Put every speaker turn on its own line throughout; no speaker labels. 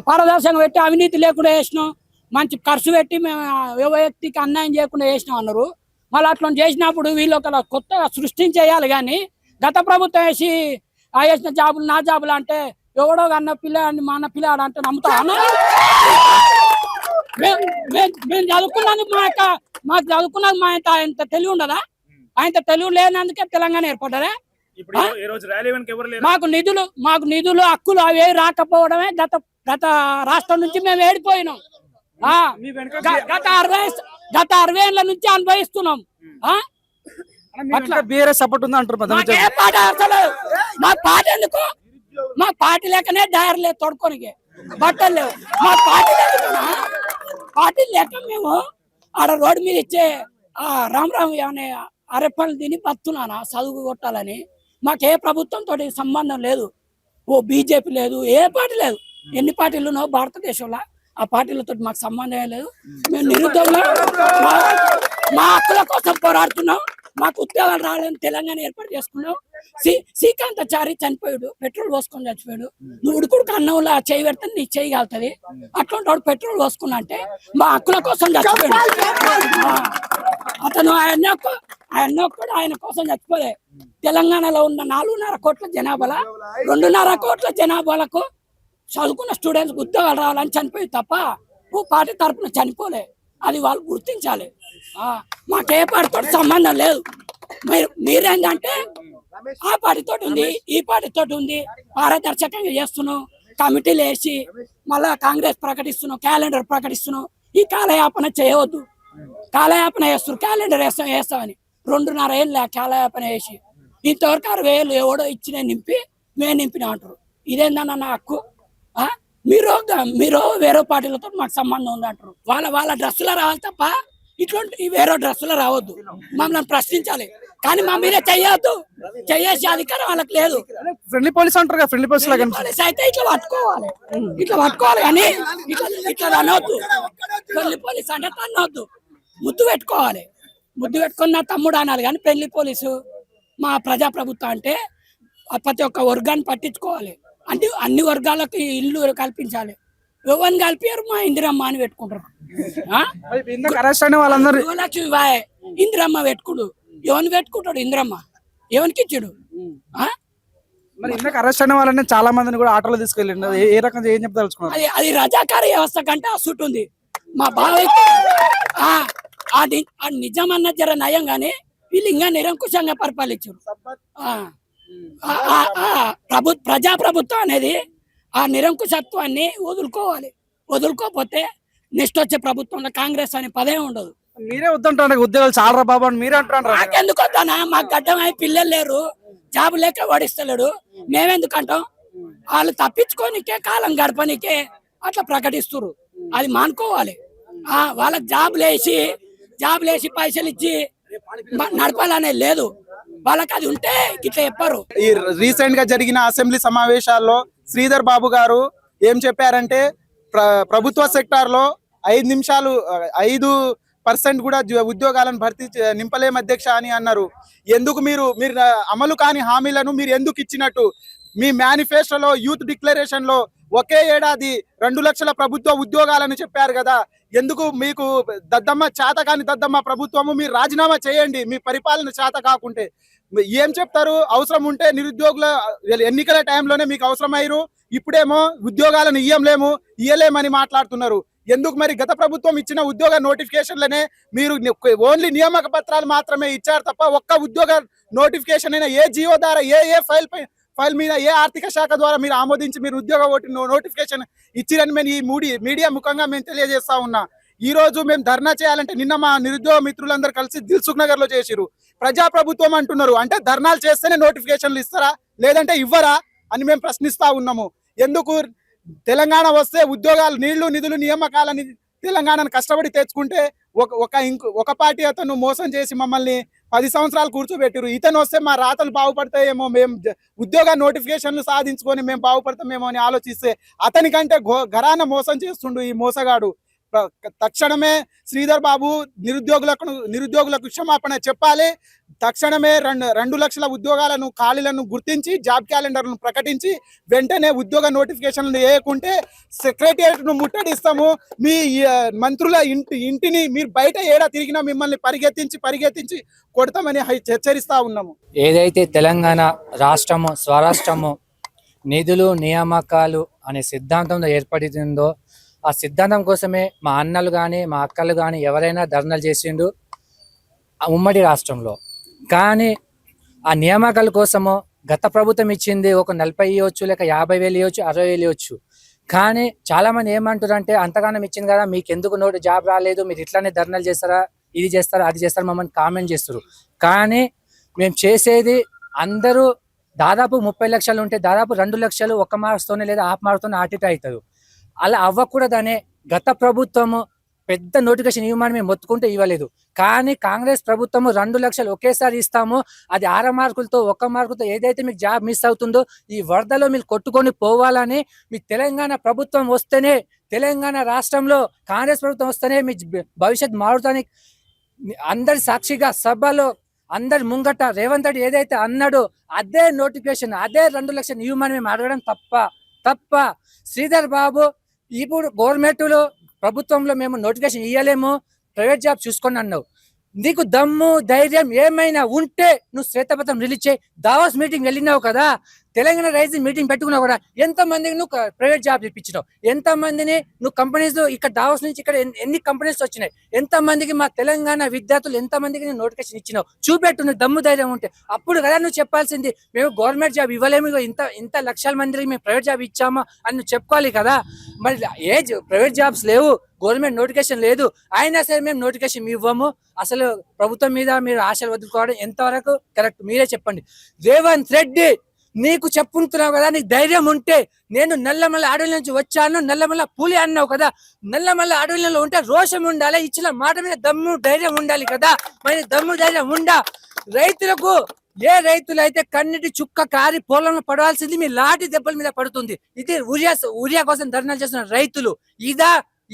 పారదర్శకంగా పెట్టి అవినీతి లేకుండా వేసినాం, మంచి ఖర్చు పెట్టి మేము ఏ వ్యక్తికి అన్యాయం చేయకుండా వేసినాం అన్నారు. మళ్ళీ అట్లా చేసినప్పుడు వీళ్ళు ఒక కొత్తగా సృష్టించేయాలి. కానీ గత ప్రభుత్వం వేసి వేసిన జాబులు నా జాబులు అంటే ఎవడో అన్న పిల్లాడిని మా అన్న పిల్లాడు అంటే నమ్ముతా అన్న. మేము చదువుకున్నాను, మాకు చదువుకున్నది మా ఇంత తెలివి ఉండదా? ఆయన తెలివి లేనందుకే తెలంగాణ ఏర్పడ్డదా? మాకు నిధులు హక్కులు అవి రాకపోవడమే గత రాష్ట్రం నుంచి మేము ఏడిపోయినాం. గత 60 ఏళ్ల నుంచి అనుభవిస్తున్నాం.
సపోర్ట్ ఉంది అంటారు.
మా పార్టీ ఎందుకు? మా పార్టీ లేకనే డైర్ లేదు, తొడుకోనికి బట్టలు లేవు. మా పార్టీ లేక మేము ఆడ రోడ్డు మీద ఇచ్చే రామ్ అనే అరెప్పలు తిని బతున్నానా చదువు కొట్టాలని. మాకు ఏ ప్రభుత్వంతో సంబంధం లేదు. ఓ బీజేపీ లేదు, ఏ పార్టీ లేదు. ఎన్ని పార్టీలు ఉన్నావు భారతదేశంలో, ఆ పార్టీలతో మాకు సంబంధం లేదు. మేము నిరుద్యోగులు, మా హక్కుల కోసం పోరాడుతున్నాం. మాకు ఉద్యోగాలు రావాలని తెలంగాణ ఏర్పాటు చేసుకున్నాం. శ్రీకాంతాచారి చనిపోయాడు, పెట్రోల్ పోసుకొని చచ్చిపోయాడు. నువ్వు ఉడుకుడుకు అన్నంలో చేయి పెడితే నీ చేయి కాలుతుంది. అట్లాంటి వాడు పెట్రోల్ పోసుకున్నా అంటే మా హక్కుల కోసం చచ్చిపోయాడు. అతను ఆయన కోసం చచ్చిపోలే. తెలంగాణలో ఉన్న 4.5 కోట్ల జనాభాల 2.5 కోట్ల జనాభాలకు చదువుకున్న స్టూడెంట్స్ ఉద్యోగాలు రావాలని చనిపోయి తప్ప ఓ పార్టీ తరఫున చనిపోలే. అది వాళ్ళు గుర్తించాలి. మాకే పార్టీతో సంబంధం లేదు. మీరేంటంటే ఆ పార్టీతో ఉంది, ఈ పార్టీతో ఉంది, పారదర్శకంగా చేస్తున్నాం. కమిటీలు వేసి మళ్ళా కాంగ్రెస్ ప్రకటిస్తున్నాం, క్యాలెండర్ ప్రకటిస్తున్నాం. ఈ కాలయాపన చేయవద్దు. కాలయాపన చేస్తారు, క్యాలెండర్ వేస్తామని 2.5 ఏళ్ళు కాలయాపన వేసి ఇంతవరకు 60,000 ఎవడో ఇచ్చిన నింపి మేము నింపిన అంటారు. ఇదేందన్న నా హక్కు? మీరు వేరే పార్టీలతో మాకు సంబంధం ఉంది అంటారు. వాళ్ళ డ్రెస్సులో రావాలి తప్ప ఇట్లాంటి వేరే డ్రెస్సులో రావద్దు. మమ్మల్ని ప్రశ్నించాలి కానీ మా మీరే చెయ్యొద్దు. చేసే అధికారం వాళ్ళకి లేదు.
ఫ్రెండ్లీ పోలీస్ అంటారు, ఫ్రెండ్లీ పోలీస్
అయితే ఇట్లా పట్టుకోవాలి కానీ ఇట్లా అనవద్దు. ఫ్రెండ్లీ పోలీస్ అంటే తన్నవద్దు, ముద్దు పెట్టుకోవాలి. ముద్దు పెట్టుకున్న తమ్ముడు అనాలి. కానీ ఫ్రెండ్లీ పోలీసు మా ప్రజాప్రభుత్వం అంటే ప్రతి ఒక్క వర్గాన్ని పట్టించుకోవాలి. అంటే అన్ని వర్గాలకు ఇల్లు కల్పించాలి. ఎవరిని కలిపారు? మా ఇందిరమ్మ అని పెట్టుకుంటారు. లక్ష్మి బాయ్ ఇందిరమ్మ పెట్టుకుడు. ఎవరిని పెట్టుకుంటాడు? ఇందిరమ్మ ఎవరికి ఇచ్చాడు?
అరెస్ట్ అయిన వాళ్ళని చాలా మందిని కూడా ఆటోలో తీసుకెళ్ళండి. ఏ రకంగా ఏం చెప్తారు?
అది రజాకార వ్యవస్థ కంటే అసూట్ ఉంది. మా బాబాయ్ నిజమన్న జర నయం గానీ వీళ్ళు ఇంకా నిరంకుశంగా పరిపాలించారు. ప్రజాప్రభుత్వం అనేది ఆ నిరంకుశత్వాన్ని వదులుకోకపోతే నెక్స్ట్ వచ్చే ప్రభుత్వంలో కాంగ్రెస్ అనే పదే ఉండదు.
మీరే వద్దంటారు ఉద్యోగాలు చాలా బాబు అని మీరే అంటారు.
నాకెందుకు వద్దానా? మాకు గడ్డమై పిల్లలు లేరు, జాబు లేక వాడిస్తలేడు. మేమెందుకు అంటాం? వాళ్ళు తప్పించుకోనికే కాలం గడపనికే అట్లా ప్రకటిస్తున్నారు. అది మానుకోవాలి. వాళ్ళకి జాబులు వేసి పైసలు ఇచ్చి నడపాలనే లేదు. వాళ్ళకి అది ఉంటే ఇట్లా చెప్పారు.
ఈ రీసెంట్ గా జరిగిన అసెంబ్లీ సమావేశాల్లో శ్రీధర్ బాబు గారు ఏం చెప్పారంటే ప్రభుత్వ సెక్టార్ లో 5% కూడా ఉద్యోగాలను భర్తీ నింపలేం అధ్యక్ష అని అన్నారు. ఎందుకు మీరు అమలు కాని హామీలను మీరు ఎందుకు ఇచ్చినట్టు? మీ మేనిఫెస్టోలో యూత్ డిక్లరేషన్ లో ఒకే ఏడాది 2 లక్షల ప్రభుత్వ ఉద్యోగాలను చెప్పారు కదా. ఎందుకు మీకు చేతకాని దద్దమ్మ ప్రభుత్వము మీరు రాజీనామా చేయండి. మీ పరిపాలన చేత కాకుంటే ఏం చెప్తారు? అవసరం ఉంటే నిరుద్యోగుల ఎన్నికల టైంలోనే మీకు అవసరమయ్యారు, ఇప్పుడేమో ఉద్యోగాలను ఇయ్యలేమని మాట్లాడుతున్నారు. ఎందుకు మరి గత ప్రభుత్వం ఇచ్చిన ఉద్యోగ నోటిఫికేషన్లనే మీరు ఓన్లీ నియామక పత్రాలు మాత్రమే ఇచ్చారు తప్ప ఒక్క ఉద్యోగ నోటిఫికేషన్ అయినా ఏ జియో ద్వారా ఏ ఫైల్ మీద ఏ ఆర్థిక శాఖ ద్వారా మీరు ఆమోదించి మీరు ఉద్యోగ నోటిఫికేషన్ ఇచ్చిరని మేము ఈ మీడియా ముఖంగా మేము తెలియజేస్తా ఉన్నా. ఈ రోజు మేము ధర్నా చేయాలంటే నిన్న మా నిరుద్యోగ మిత్రులందరూ కలిసి దిల్సుఖ్ నగర్ లో చేసిరు. ప్రజాప్రభుత్వం అంటున్నారు అంటే ధర్నాలు చేస్తేనే నోటిఫికేషన్లు ఇస్తారా లేదంటే ఇవ్వరా అని మేము ప్రశ్నిస్తా ఉన్నాము. ఎందుకు తెలంగాణ వస్తే ఉద్యోగాలు నీళ్లు నిధులు నియామకాలని తెలంగాణను కష్టపడి తెచ్చుకుంటే ఒక పార్టీ అతను మోసం చేసి మమ్మల్ని 10 సంవత్సరాలు కూర్చోబెట్టిరు. ఇతను వస్తే మా రాతలు బాగుపడతాయేమో, మేము ఉద్యోగ నోటిఫికేషన్లు సాధించుకొని మేము బాగుపడతామేమో అని ఆలోచిస్తే అతనికంటే ఘరాన మోసం చేస్తుండు ఈ మోసగాడు. తక్షణమే శ్రీధర్ బాబు నిరుద్యోగులకు క్షమాపణ చెప్పాలి. తక్షణమే 2 లక్షల ఉద్యోగాలను ఖాళీలను గుర్తించి జాబ్ క్యాలెండర్ను ప్రకటించి వెంటనే ఉద్యోగ నోటిఫికేషన్లు వేయకుంటే సెక్రటేరియట్ను ముట్టడిస్తాము. మీ మంత్రుల ఇంటిని మీరు బయట ఏడా తిరిగినా మిమ్మల్ని పరిగెత్తించి కొడతామని హెచ్చరిస్తా ఉన్నాము.
ఏదైతే తెలంగాణ రాష్ట్రము స్వరాష్ట్రము నిధులు నియామకాలు అనే సిద్ధాంతంలో ఏర్పడిందో ఆ సిద్ధాంతం కోసమే మా అన్నలు కానీ మా అక్కలు కానీ ఎవరైనా ధర్నాలు చేసిండు ఉమ్మడి రాష్ట్రంలో. కానీ ఆ నియామకాల కోసము గత ప్రభుత్వం ఇచ్చింది ఒక 40 ఇవ్వచ్చు, లేక 50,000 ఇవ్వచ్చు, 60,000 ఇవ్వచ్చు. కానీ చాలామంది ఏమంటారు అంటే అంతగానం ఇచ్చింది కదా మీకు ఎందుకు జాబ్ రాలేదు, మీరు ఇట్లానే ధర్నాలు చేస్తారా, ఇది చేస్తారా అది చేస్తారా మమ్మల్ని కామెంట్ చేస్తారు. కానీ మేము చేసేది అందరూ దాదాపు 30 లక్షలు ఉంటే దాదాపు 2 లక్షలు 1 మార్క్స్తోనే లేదా హాఫ్ మార్క్స్తోనే ఆటిట్ అవుతారు. అలా అవ్వకూడదనే గత ప్రభుత్వము పెద్ద నోటిఫికేషన్ ఇవ్వమని మేము మొత్తుకుంటే ఇవ్వలేదు. కానీ కాంగ్రెస్ ప్రభుత్వము 2 లక్షలు ఒకేసారి ఇస్తాము, అది 6 మార్కులతో 1 మార్కులతో ఏదైతే మీకు జాబ్ మిస్ అవుతుందో ఈ వరదలో మీరు కొట్టుకొని పోవాలని మీ తెలంగాణ ప్రభుత్వం వస్తేనే, తెలంగాణ రాష్ట్రంలో కాంగ్రెస్ ప్రభుత్వం వస్తేనే మీ భవిష్యత్ మారుతానికి అందరి సాక్షిగా సభలో అందరి ముంగట రేవంత్ రెడ్డి ఏదైతే అన్నాడో అదే నోటిఫికేషన్ అదే 2 లక్షలు ఇవ్వమని మేము అడగడం తప్ప శ్రీధర్ బాబు ఇప్పుడు గవర్నమెంట్లో ప్రభుత్వంలో మేము నోటిఫికేషన్ ఇవ్వలేము, ప్రైవేట్ జాబ్ చూసుకొని అన్నావు. నీకు దమ్ము ధైర్యం ఏమైనా ఉంటే నువ్వు శ్వేతపత్రం రిలీజ్ చేయి. దావాస్ మీటింగ్ వెళ్ళినావు కదా, తెలంగాణ రైజింగ్ మీటింగ్ పెట్టుకున్నావు కూడా, ఎంతమందికి నువ్వు ప్రైవేట్ జాబ్ ఇప్పించినావు, ఎంతమందిని నువ్వు కంపెనీస్ ఇక్కడ దావాస్ నుంచి ఇక్కడ ఎన్ని కంపెనీస్ వచ్చినాయి, ఎంతమందికి మా తెలంగాణ విద్యార్థులు ఎంతమందికి నువ్వు నోటిఫికేషన్ ఇచ్చినావు చూపెట్టు. నువ్వు దమ్ము ధైర్యం ఉంటే అప్పుడు కదా నువ్వు చెప్పాల్సింది మేము గవర్నమెంట్ జాబ్ ఇవ్వలేము, ఇంత లక్షల మందికి మేము ప్రైవేట్ జాబ్ ఇచ్చామా అని నువ్వు చెప్పుకోవాలి కదా. మరి ప్రైవేట్ జాబ్స్ లేవు, గవర్నమెంట్ నోటిఫికేషన్ లేదు, అయినా సరే మేము నోటిఫికేషన్ ఇవ్వము. అసలు ప్రభుత్వం మీద మీరు ఆశలు వదులుకోవడం ఎంతవరకు కరెక్ట్ మీరే చెప్పండి. రేవంత్ రెడ్డి నీకు చెప్పుకుంటున్నావు కదా, నీకు ధైర్యం ఉంటే నేను నల్లమల్ల అడవుల నుంచి వచ్చాను, నల్లమల్ల పులి అన్నావు కదా, నల్లమల్ల అడవులలో ఉంటే రోషం ఉండాలి, ఇచ్చిన మాట మీద దమ్ము ధైర్యం ఉండాలి కదా. మరి దమ్ము ధైర్యం ఉండా రైతులకు ఏ రైతులైతే కన్నిటి చుక్క కారి పొలంలో పడవలసింది మీ లాఠీ దెబ్బల మీద పడుతుంది. ఇది ఉరియా కోసం ధర్నాలు చేస్తున్న రైతులు.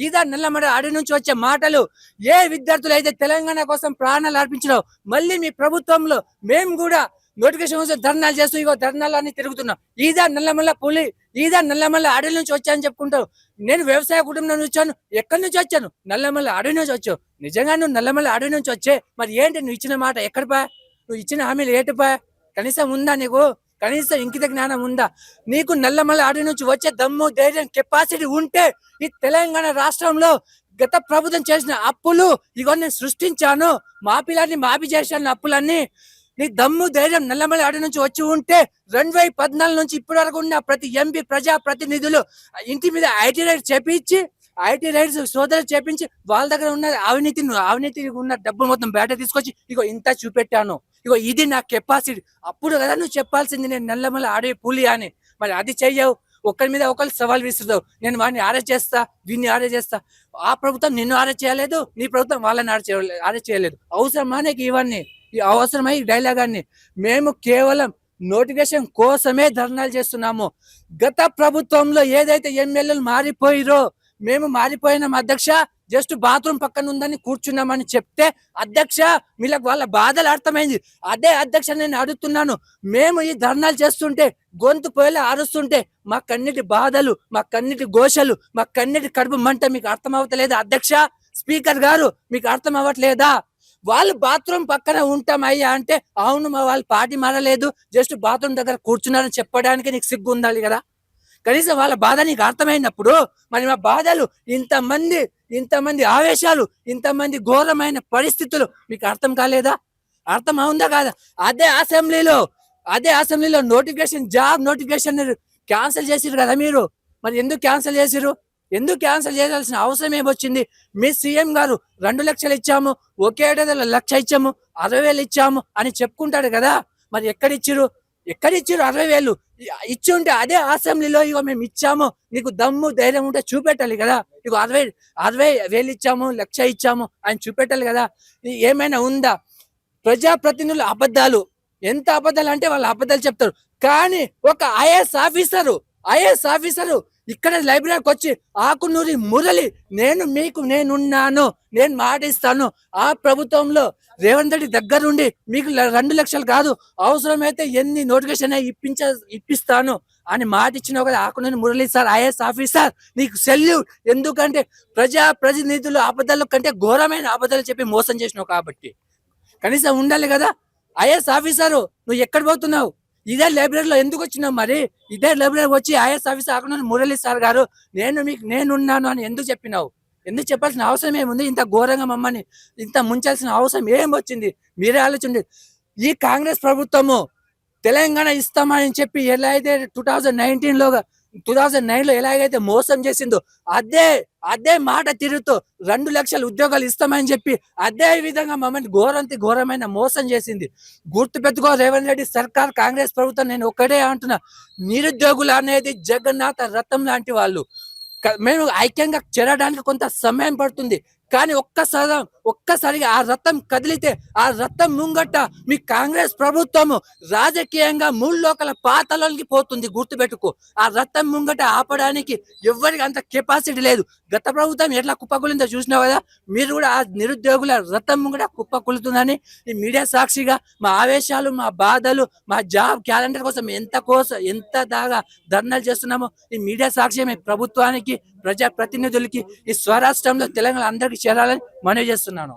ఇదా నల్లమడ అడవి నుంచి వచ్చే మాటలు. ఏ విద్యార్థులు అయితే తెలంగాణ కోసం ప్రాణాలు అర్పించినావు, మళ్ళీ మీ ప్రభుత్వంలో మేము కూడా నోటిఫికేషన్ కోసం ధర్నాలు చేస్తూ ఇగో ధర్నాలు అన్ని తిరుగుతున్నాం. ఈదా నల్లమల్ల పులి, ఈదా నల్లమల్ల అడవి నుంచి వచ్చాను చెప్పుకుంటావు. నేను వ్యవసాయ కుటుంబం నుంచి వచ్చాను. ఎక్కడి నుంచి వచ్చాను? నల్లమల్ల అడవి నుంచి వచ్చావు. నిజంగా నువ్వు నల్లమల్ల అడవి నుంచి వచ్చే మరి ఏంటి నువ్వు ఇచ్చిన మాట ఎక్కడిపా, నువ్వు ఇచ్చిన హామీలు ఏటిపా, కనీసం ఉందా నీకు, కనీసం ఇంకిత జ్ఞానం ఉందా నీకు? నల్లమల్ల అడవి నుంచి వచ్చే దమ్ము ధైర్యం కెపాసిటీ ఉంటే ఈ తెలంగాణ రాష్ట్రంలో గత ప్రభుత్వం చేసిన అప్పులు ఇగో నేను సృష్టించాను, మాఫీ చేశాను అప్పులన్నీ. నీ దమ్ము ధైర్యం నల్లమల్ల అడవి నుంచి వచ్చి ఉంటే 2014 నుంచి ఇప్పటి వరకు ఉన్న ప్రతి ఎంపీ ప్రజా ప్రతినిధులు ఇంటి మీద ఐటీ రైట్స్ సోదరులు చేపించి వాళ్ళ దగ్గర ఉన్న అవినీతి ఉన్న డబ్బులు మొత్తం బయట తీసుకొచ్చి ఇగో ఇంత చూపెట్టాను, ఇగో ఇది నా కెపాసిటీ. అప్పుడు కదా నువ్వు చెప్పాల్సింది నేను నల్లమల్ల అడవి పులి అని. మరి అది చెయ్యవు, ఒకరి మీద ఒకరు సవాల్ విసురుతావు. నేను వాడిని అరెస్ట్ చేస్తా, వీడిని అరెస్ట్ చేస్తా. ఆ ప్రభుత్వం నిన్ను అరెస్ట్ చేయలేదు, నీ ప్రభుత్వం వాళ్ళని అరెస్ట్ చేయలేదు. అవసరమా నీకు ఇవన్నీ? అవసరమై డైలాగ్ అన్ని మేము కేవలం నోటిఫికేషన్ కోసమే ధర్నాలు చేస్తున్నాము. గత ప్రభుత్వంలో ఏదైతే ఎమ్మెల్యేలు మారిపోయిరో మేము మారిపోయినాం అధ్యక్ష, జస్ట్ బాత్రూమ్ పక్కన ఉందని కూర్చున్నామని చెప్తే అధ్యక్ష వీళ్ళకి వాళ్ళ బాధలు అర్థమైంది. అదే అధ్యక్ష నేను అడుగుతున్నాను, మేము ఈ ధర్నాలు చేస్తుంటే గొంతు పోయేలా అరుస్తుంటే మా కన్నిటి బాధలు, మా కన్నిటి ఘోషలు, మా కన్నిటి కడుపు మంట మీకు అర్థం అవ్వట్లేదా అధ్యక్ష? స్పీకర్ గారు మీకు అర్థం అవ్వట్లేదా? వాళ్ళు బాత్రూమ్ పక్కన ఉంటామయ్యా అంటే అవును మా వాళ్ళు పార్టీ మారలేదు, జస్ట్ బాత్రూమ్ దగ్గర కూర్చున్నారని చెప్పడానికి నీకు సిగ్గు ఉండాలి కదా. కనీసం వాళ్ళ బాధ నీకు అర్థమైనప్పుడు మరి మా బాధలు ఇంతమంది ఆవేశాలు, ఇంతమంది ఘోరమైన పరిస్థితులు మీకు అర్థం కాలేదా? అర్థం అవుందా కాదా? అదే అసెంబ్లీలో జాబ్ నోటిఫికేషన్ క్యాన్సిల్ చేసిరు కదా మీరు. మరి ఎందుకు క్యాన్సిల్ చేసిరు? ఎందుకు క్యాన్సిల్ చేయాల్సిన అవసరం ఏమొచ్చింది? మీ సీఎం గారు 2 లక్షలు ఇచ్చాము, ఒకే ఏడాదిలో 1,00,000 ఇచ్చాము, 60,000 ఇచ్చాము అని చెప్పుకుంటాడు కదా. మరి ఎక్కడిచ్చిరు 60,000 ఇచ్చి ఉంటే అదే అసెంబ్లీలో ఇగో మేము ఇచ్చాము, నీకు దమ్ము ధైర్యం ఉంటే చూపెట్టాలి కదా. ఇగో 60,000 ఇచ్చాము, 1,00,000 ఇచ్చాము అని చూపెట్టాలి కదా. ఏమైనా ఉందా? ప్రజాప్రతినిధుల అబద్ధాలు, ఎంత అబద్ధాలు అంటే వాళ్ళు అబద్ధాలు చెప్తారు. కానీ ఒక ఐఏఎస్ ఆఫీసరు ఇక్కడ లైబ్రరీకి వచ్చి ఆకునూరి మురళి నేనున్నాను, నేను మాట ఇస్తాను, ఆ ప్రభుత్వంలో రేవంత్ రెడ్డి దగ్గరుండి మీకు 2 లక్షలు కాదు, అవసరమైతే ఎన్ని నోటిఫికేషన్ ఇప్పిస్తాను అని మాట ఇచ్చిన కదా Akunuri Murali sir, IAS officer, నీకు సెల్యూట్. ఎందుకంటే ప్రతినిధులు అబద్ధాల కంటే ఘోరమైన అబద్ధాలు చెప్పి మోసం చేసినావు కాబట్టి కనీసం ఉండాలి కదా. ఐఏఎస్ ఆఫీసరు నువ్వు ఎక్కడ పోతున్నావు? ఇదే లైబ్రరీలో ఎందుకు వచ్చినావు? మరి ఇదే లైబ్రరీ వచ్చి IAS officer Akunuri Murali sir గారు నేనున్నాను అని ఎందుకు చెప్పినావు? ఎందుకు చెప్పాల్సిన అవసరం ఏముంది? ఇంత ఘోరంగా మమ్మల్ని ఇంత ముంచాల్సిన అవసరం ఏం వచ్చింది? మీరే ఆలోచించండి. ఈ కాంగ్రెస్ ప్రభుత్వము తెలంగాణ ఇస్తామని చెప్పి ఎలా అయితే 2009లో ఎలాగైతే మోసం చేసిందో అదే మాట తిరుగుతూ 2 లక్షల ఉద్యోగాలు ఇస్తామని చెప్పి అదే విధంగా మమ్మల్ని ఘోరమైన మోసం చేసింది. గుర్తుపెట్టుకో రేవంత్ రెడ్డి సర్కార్, కాంగ్రెస్ ప్రభుత్వం. నేను ఒక్కడే అంటున్నా, నిరుద్యోగులు అనేది జగన్నాథ రథం లాంటి వాళ్ళు. మేము ఐక్యంగా చేరడానికి కొంత సమయం పడుతుంది, కానీ ఒక్కసారిగా ఆ రథం కదిలితే ఆ రథం ముంగట మీ కాంగ్రెస్ ప్రభుత్వము రాజకీయంగా 3 లోకల పాతాళానికి పోతుంది. గుర్తుపెట్టుకో, ఆ రథం ముంగట ఆపడానికి ఎవరికి అంత కెపాసిటీ లేదు. గత ప్రభుత్వం ఎట్లా కుప్పకూలిందో చూసినావు కదా, మీరు కూడా ఆ నిరుద్యోగుల రథం ముంగట కుప్పకూలుతుందని ఈ మీడియా సాక్షిగా మా ఆవేశాలు, మా బాధలు, మా జాబ్ క్యాలెండర్ కోసం ఎంత దాగా ధర్నాలు చేస్తున్నామో ఈ మీడియా సాక్షి ప్రభుత్వానికి, ప్రజాప్రతినిధులకి, ఈ స్వరాష్ట్రంలో తెలంగాణ అందరికీ చేరాలని మనవి చేస్తున్నాను.